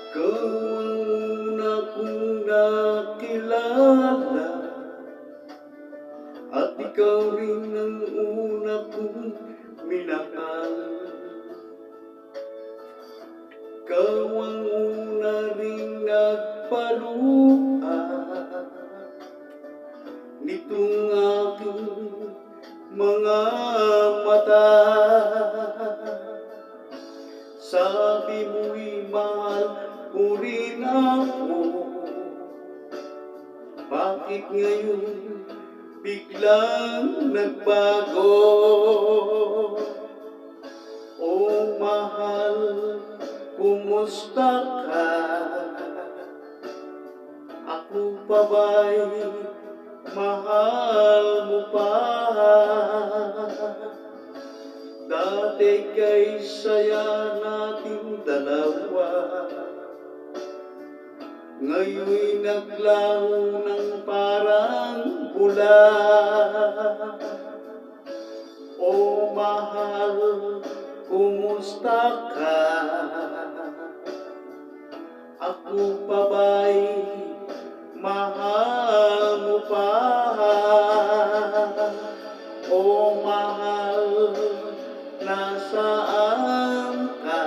Ikaw ang una kong nakilala, at ikaw rin ang una kong minahal. Ikaw ang una ring nagpaluha nitong aking mga mata. Sabi mo'y mahal ko rin ako, bakit ngayon biglang nagbago? Oh mahal, kumusta ka? Ako pa ba'y mahal mo pa? Dati kay saya nating dalawa, ngayon'y naglaho ng parang bula. Oh mahal, kumusta ka? Ako pa ba'y mahal mo pa? Oh mahal, nasaan ka?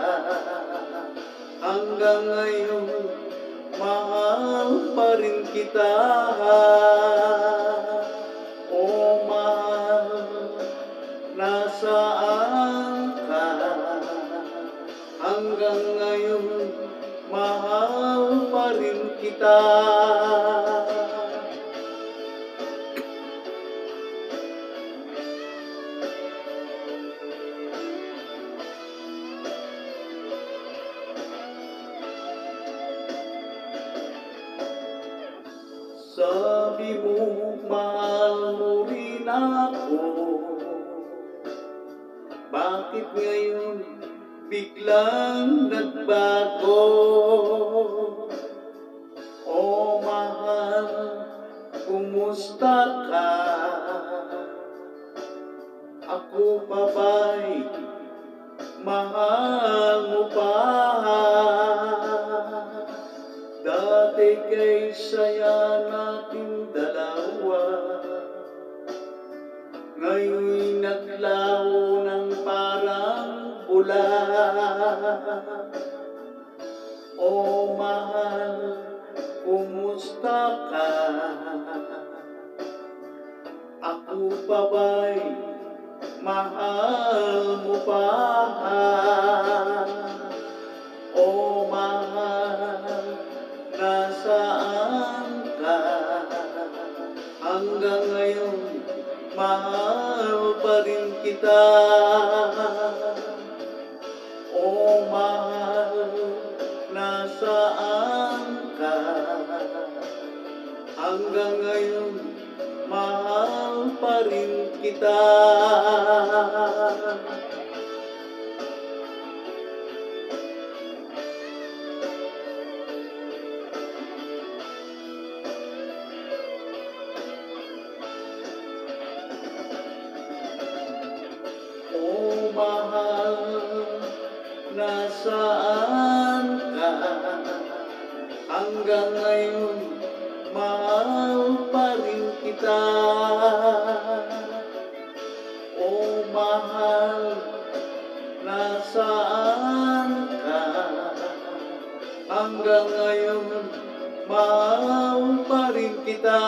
Hanggang ngayon, mahal pa rin kita. Oh mahal, nasaan ka? Hanggang ngayon, mahal pa rin kita. Sabi mo, mahal mo rin ako, bakit ngayon biglang nagbago? Oh mahal, kumusta ka? Ako pa ba'y mahal mo pa? Dati kay saya nating dalawa, ngayon'y naglaho ng parang bula. Oh mahal, kumusta ka? Ako pa ba'y mahal mo pa? Oh mahal, nasaan ka? Hanggang ngayon, mahal pa rin kita. Oh mahal, nasaan ka? Hanggang ngayon, mahal pa rin kita. Oh mahal, nasaan ka? Hanggang ngayon, mahal pa rin kita. Oh mahal, nasaan ka? Hanggang ngayon, mahal pa rin kita.